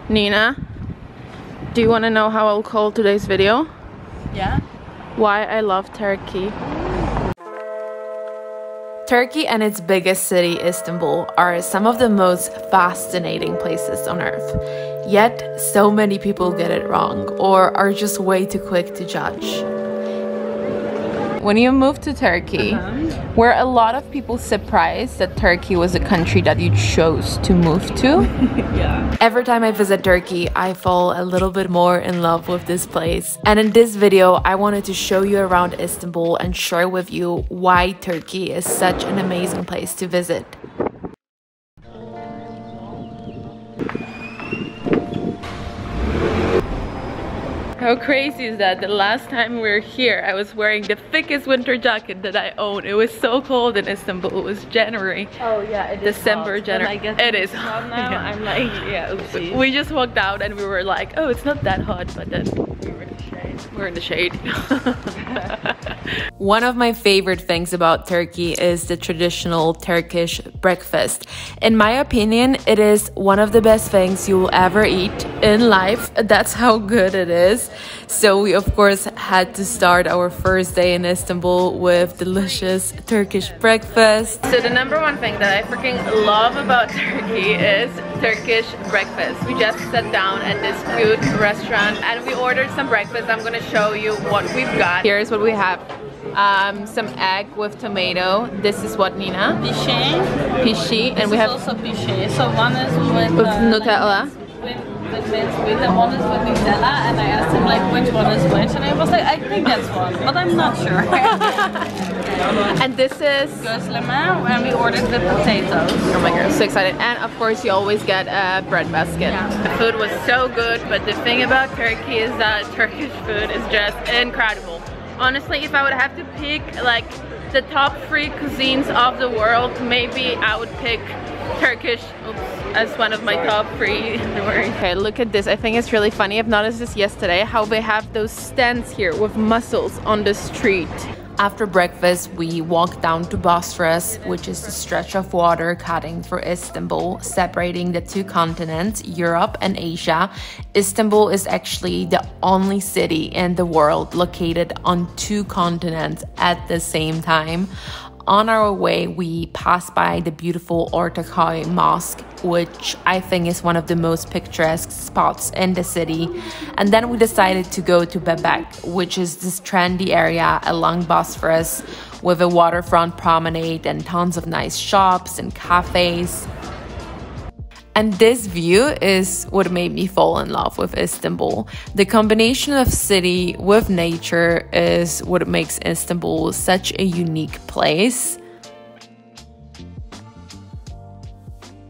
Nina, do you want to know how I'll call today's video? Yeah. Why I love Turkey. Turkey and its biggest city, Istanbul, are some of the most fascinating places on earth. Yet, so many people get it wrong or are just way too quick to judge. When you moved to Turkey, were a lot of people surprised that Turkey was a country that you chose to move to? Yeah. Every time I visit Turkey, I fall a little bit more in love with this place. And in this video, I wanted to show you around Istanbul and share with you why Turkey is such an amazing place to visit. How crazy is that? The last time we were here, I was wearing the thickest winter jacket that I own. It was so cold in Istanbul. It was January. Oh yeah, it is December, January. It is hot now. Yeah. I'm like, yeah, oopsie. We just walked out and we were like, oh, it's not that hot, but then we were in the shade. We're in the shade. One of my favorite things about Turkey is the traditional Turkish breakfast. In my opinion, it is one of the best things you will ever eat in life. That's how good it is. So we of course had to start our first day in Istanbul with delicious Turkish breakfast. So the number one thing that I freaking love about Turkey is Turkish breakfast. We just sat down at this food restaurant and we ordered some breakfast. I'm gonna show you what we've got. Here's what we have. Some egg with tomato. This is what, Nina? Pishi. And we have also pishi. So one is with Nutella. With minced meat and one is with Nutella, and I asked him like which one is which, and I was like, I think that's one, but I'm not sure. And this is Gözleme, and we ordered with potatoes. Oh my god, so excited. And of course you always get a bread basket. Yeah. The food was so good, but the thing about Turkey is that Turkish food is just incredible. Honestly, if I would have to pick like the top 3 cuisines of the world, maybe I would pick Turkish as one of my top 3. Okay, look at this. I think it's really funny. I've noticed this yesterday, how they have those stands here with mussels on the street. After breakfast, we walked down to Bosphorus, which is the stretch of water cutting through Istanbul, separating the 2 continents, Europe and Asia. Istanbul is actually the only city in the world located on 2 continents at the same time. On our way, we passed by the beautiful Ortaköy Mosque, which I think is one of the most picturesque spots in the city. And then we decided to go to Bebek, which is this trendy area along Bosphorus with a waterfront promenade and tons of nice shops and cafes. And this view is what made me fall in love with Istanbul. The combination of city with nature is what makes Istanbul such a unique place.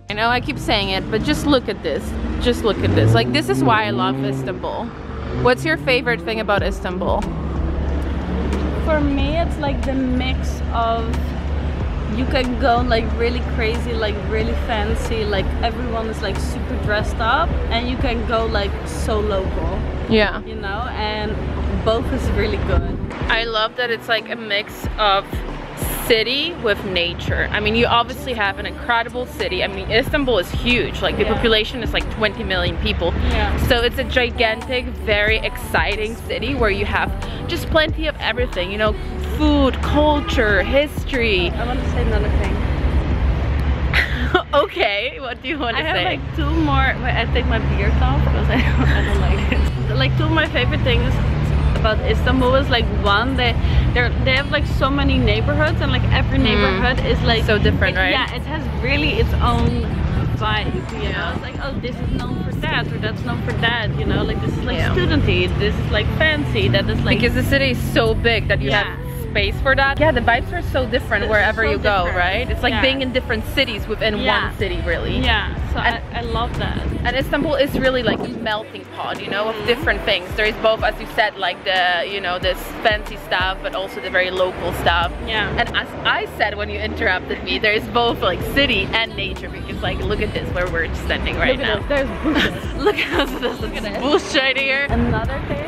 I know I keep saying it, but just look at this. Just look at this. Like, this is why I love Istanbul. What's your favorite thing about Istanbul? For me, it's like the mix of you can go like really crazy, like really fancy, like everyone is like super dressed up, and you can go like so local. Yeah. You know, and both is really good. I love that it's like a mix of city with nature. I mean, you obviously have an incredible city. I mean, Istanbul is huge. Like the population is like 20 million people. Yeah. So it's a gigantic, very exciting city where you have just plenty of everything, you know, food, culture, history. I want to say another thing. Okay, what do you want to say? I have like 2 more. Wait, I take my beard off because I don't like it. Like 2 of my favorite things about Istanbul is like, one, they have like so many neighborhoods, and like every neighborhood is like so different, right? Yeah, it has really its own vibe, you know. It's like, oh, this is known for that, or that's known for that, you know. Like this is like studenty, this is like fancy, that is like, because the city is so big that you have space for that. Yeah, the vibes are so different wherever you go, right? It's like being in different cities within one city, really. Yeah, so I love that. And Istanbul is really like a melting pot, you know, of different things. There is both, as you said, like the, you know, this fancy stuff, but also the very local stuff. Yeah. And as I said when you interrupted me, there is both like city and nature, because like, look at this, where we're standing right now. There's bushes. Look at this bush right here. Another thing?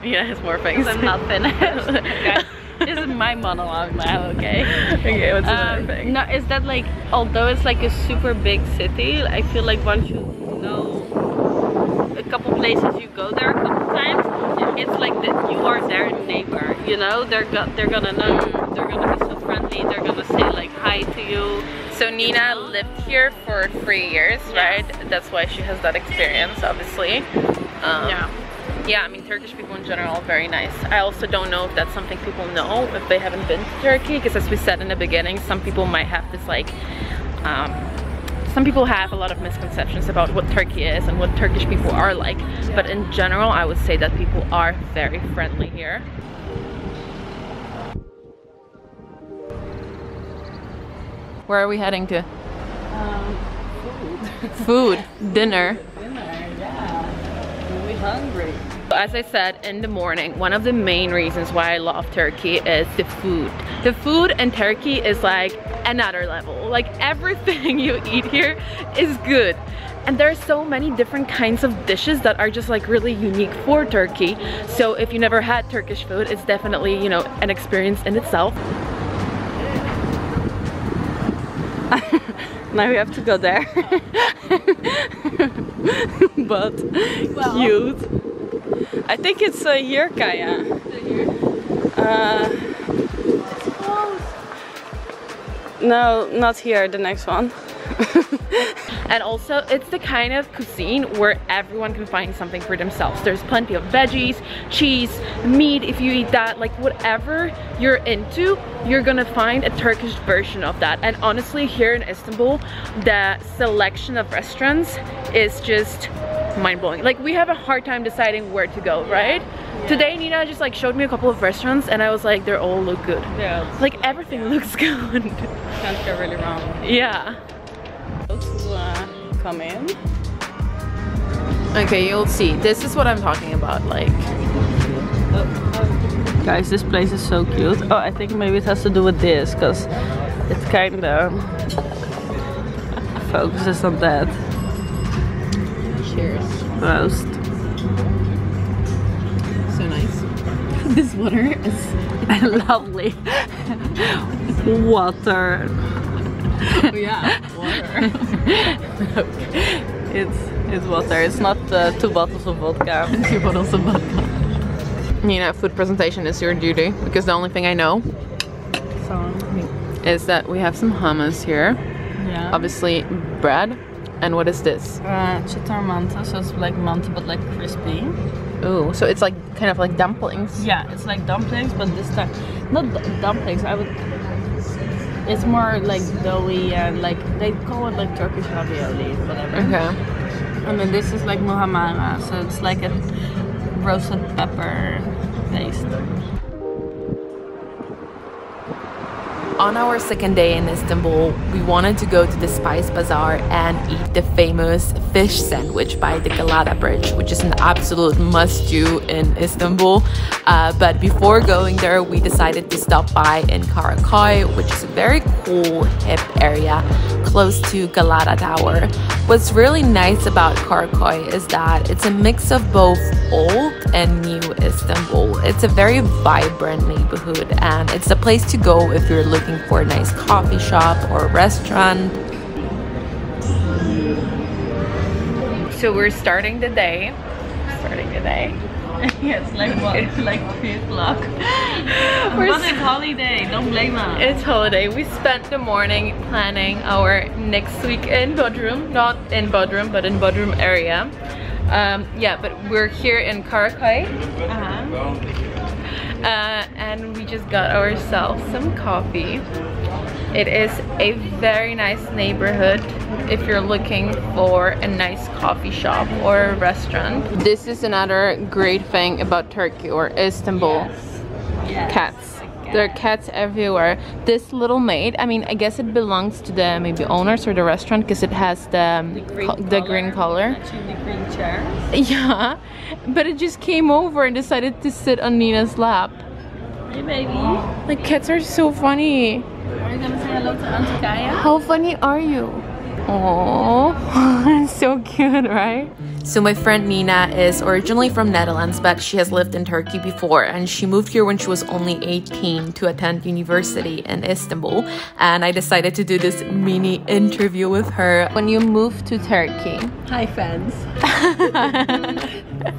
Yeah, it has more things. I'm not finished. Okay. This is my monologue now, okay? Okay, what's another thing? No, is that like, although it's like a super big city, I feel like once you know a couple places, you go there a couple times, it's like that you are their neighbor, you know? They're gonna know, they're gonna be so friendly, they're gonna say like hi to you. So Nina lived here for 3 years, right? That's why she has that experience, obviously. Yeah, I mean, Turkish people in general are very nice. I also don't know if that's something people know if they haven't been to Turkey, because as we said in the beginning, some people might have this like, some people have a lot of misconceptions about what Turkey is and what Turkish people are like. But in general, I would say that people are very friendly here. Where are we heading to? Food. Food. Dinner. Dinner, yeah. We're hungry. As I said in the morning, one of the main reasons why I love Turkey is the food. The food in Turkey is like another level. Like everything you eat here is good. And there are so many different kinds of dishes that are just like really unique for Turkey. So if you never had Turkish food, it's definitely, you know, an experience in itself. Now we have to go there. But well, cute. I think it's here, Kaya. It's close. No, not here, the next one. And also, it's the kind of cuisine where everyone can find something for themselves. There's plenty of veggies, cheese, meat if you eat that, like whatever you're into, you're gonna find a Turkish version of that. And honestly, here in Istanbul, the selection of restaurants is just mind-blowing. Like we have a hard time deciding where to go, right? Yeah. Today Nina just like showed me a couple of restaurants and I was like, they all look good. Yeah. Like everything looks good. Can't go really wrong. Yeah. To come in. Okay, you'll see. This is what I'm talking about, like. Guys, this place is so cute. Oh, I think maybe it has to do with this, because it kind of focuses on that. Cheers. Roast. So nice. This water is lovely. Water. Oh yeah, water. It's water. It's not 2 bottles of vodka. 2 bottles of vodka. Nina, food presentation is your duty, because the only thing I know is that we have some hummus here. Yeah. Obviously bread. And what is this? Cheddar manta, so it's like manta but like crispy. Ooh, so it's like kind of like dumplings. Yeah, it's like dumplings, but this time not dumplings. It's more like doughy and like they call it like Turkish ravioli, whatever. Okay. And then this is like muhammara, so it's like a roasted pepper paste. On our second day in Istanbul, we wanted to go to the Spise Bazaar and eat the famous fish sandwich by the Galat Bridge, which is an absolute must-do in Istanbul. But before going there, we decided to stop by in Karaköy, which is a very cool, hip area close to Galata Tower. What's really nice about Karaköy is that it's a mix of both old and new Istanbul. It's a very vibrant neighborhood, and it's a place to go if you're looking for a nice coffee shop or restaurant. So we're starting the day. Yes, like what? Like 3 o'clock. We're on holiday, don't blame us. It's holiday. We spent the morning planning our next week in Bodrum. Not in Bodrum, but in Bodrum area. Yeah, but we're here in Karaköy. And we just got ourselves some coffee. It is a very nice neighborhood if you're looking for a nice coffee shop or a restaurant. This is another great thing about Turkey or Istanbul. Yes. Cats. There are cats everywhere. This little maid, I mean, I guess it belongs to the maybe owners or the restaurant because it has the green color. Actually, the green chairs. Yeah, but it just came over and decided to sit on Nina's lap. Hey, baby. Like, cats are so funny. Are you gonna say hello to Auntie Kaya? How funny are you? Oh, so cute, right? So my friend Nina is originally from Netherlands, but she has lived in Turkey before, and she moved here when she was only 18 to attend university in Istanbul, and I decided to do this mini interview with her. When you moved to Turkey. Hi fans.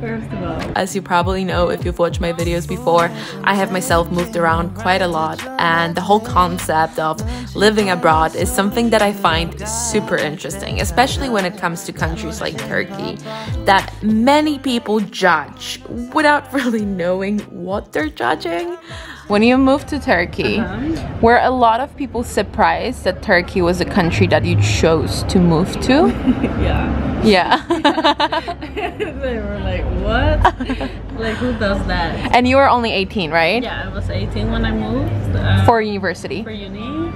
First of all, as you probably know if you've watched my videos before, I have myself moved around quite a lot, and the whole concept of living abroad is something that I find super interesting, especially when it comes to countries like Turkey that many people judge without really knowing what they're judging. When you moved to Turkey, were a lot of people surprised that Turkey was a country that you chose to move to? yeah. Yeah. They were like, what? Like, who does that? And you were only 18, right? Yeah, I was 18 when I moved. For university? For uni.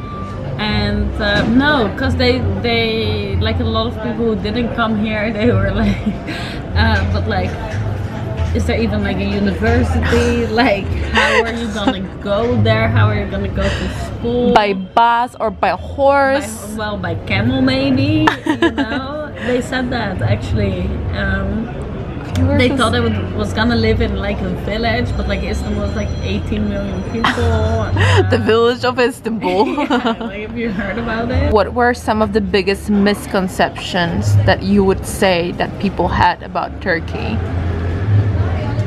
And no, because they, like a lot of people who didn't come here, they were like, but like, is there even like a university? Like, how are you gonna go there? How are you gonna go to school? By bus or by horse? By camel maybe, you know? They said that actually. They thought I was gonna live in like a village, but like Istanbul was like 18 million people. The village of Istanbul. Yeah, like, have you heard about it? What were some of the biggest misconceptions that you would say that people had about Turkey?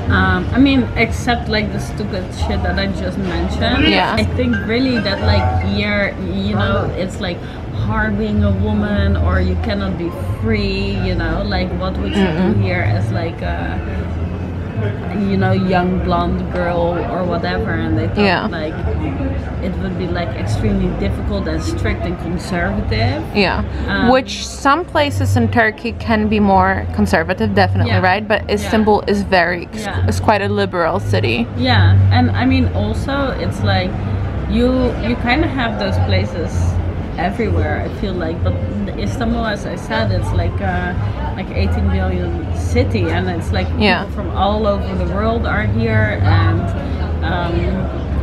I mean, except like the stupid shit that I just mentioned. Yeah. I think really that like here, you know, it's like hard being a woman, or you cannot be free, you know, like what would you do here as like a, you know, young blonde girl or whatever, and they thought like it would be like extremely difficult and strict and conservative. Yeah, which some places in Turkey can be more conservative, definitely, right? But Istanbul is is quite a liberal city. Yeah, and I mean also it's like you kind of have those places everywhere, I feel like, but Istanbul, as I said, it's like 18 million city, and it's like people from all over the world are here, and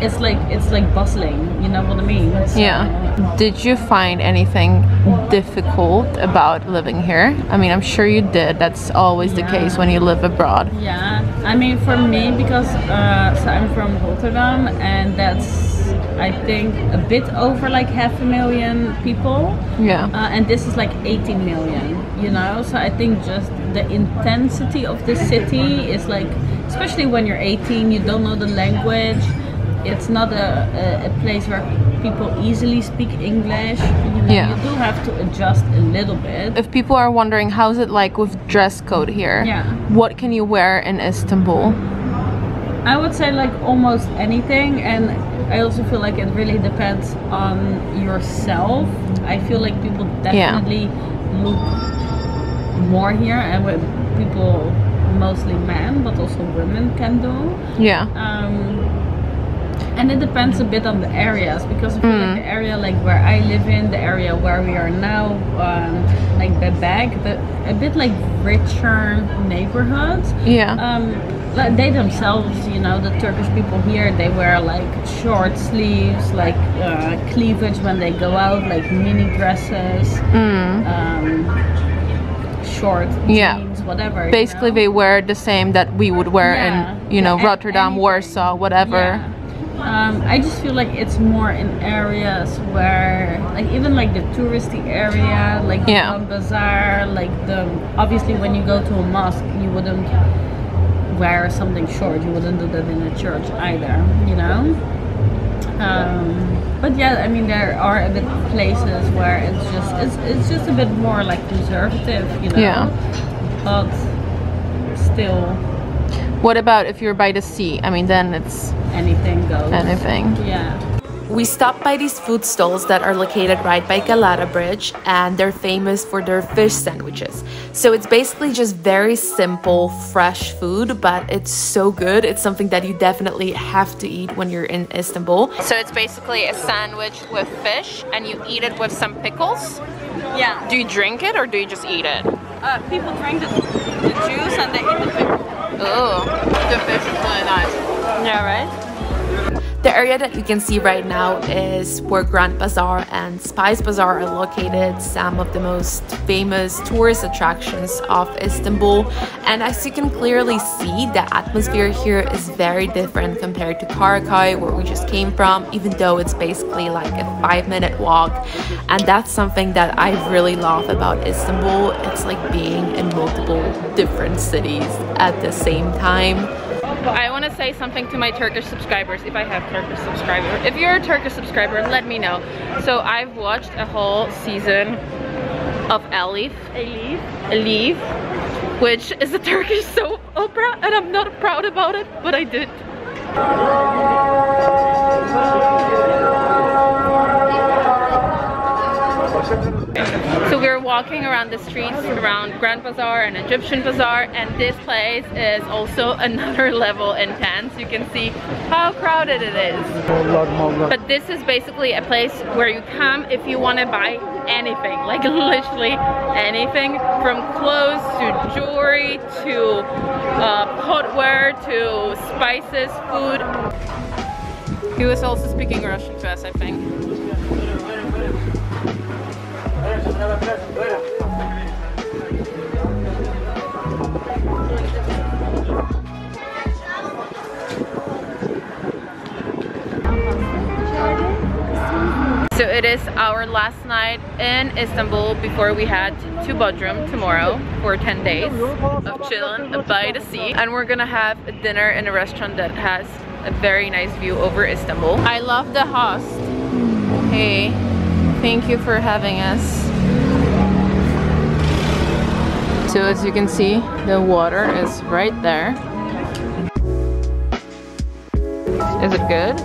it's like bustling, you know what I mean? So, Did you find anything difficult about living here? I mean, I'm sure you did. That's always the case when you live abroad. Yeah, I mean, for me, because so I'm from Rotterdam, and that's, I think, a bit over like 500,000 people. Yeah. And this is like 18 million, you know? So I think just the intensity of the city is like, especially when you're 18, you don't know the language. It's not a place where people easily speak English. You know, you do have to adjust a little bit. If people are wondering how's it like with dress code here, what can you wear in Istanbul? I would say like almost anything, and I also feel like it really depends on yourself. I feel like people definitely look more here, and with people, mostly men, but also women can do. Yeah. And it depends a bit on the areas, because I feel like the area like where I live in, the area where we are now, like Bebek, a bit like richer neighborhoods. Like they themselves, you know, the Turkish people here, they wear like short sleeves, like cleavage when they go out, like mini dresses, short jeans, whatever. Basically, they wear the same that we would wear in, you know, Rotterdam, Warsaw, whatever. I just feel like it's more in areas where, like, even like the touristy area, like the Spise Bazaar, like obviously when you go to a mosque, you wouldn't wear something short. You wouldn't do that in a church either, you know. But yeah, I mean, there are a bit places where it's just a bit more like conservative, you know. But still. What about if you're by the sea? I mean, then it's anything goes. Anything. Yeah. We stopped by these food stalls that are located right by Galat Bridge, and they're famous for their fish sandwiches. So it's basically just very simple, fresh food, but it's so good. It's something that you definitely have to eat when you're in Istanbul. So it's basically a sandwich with fish, and you eat it with some pickles? Yeah. Do you drink it or do you just eat it? People drink the juice and they eat the pickle. Oh, the fish is really nice. Yeah, right? The area that you can see right now is where Grand Bazaar and Spise Bazaar are located, some of the most famous tourist attractions of Istanbul. And as you can clearly see, the atmosphere here is very different compared to Karaköy, where we just came from, even though it's basically like a 5-minute walk. And that's something that I really love about Istanbul. It's like being in multiple different cities at the same time. I want to say something to my Turkish subscribers, if I have Turkish subscribers. If you're a Turkish subscriber, let me know. So I've watched a whole season of Elif, which is a Turkish soap opera, and I'm not proud about it, but I did. So we're walking around the streets around Grand Bazaar and Egyptian Bazaar, and this place is also another level intense. You can see how crowded it is. But this is basically a place where you come if you want to buy anything, like literally anything, from clothes to jewelry to potware to spices, food. He was also speaking Russian to us, I think. So it is our last night in Istanbul before we head to Bodrum tomorrow for 10 days of chilling by the sea. And we're gonna have a dinner in a restaurant that has a very nice view over Istanbul. I love the host. Hey, thank you for having us. So as you can see, the water is right there. Is it good?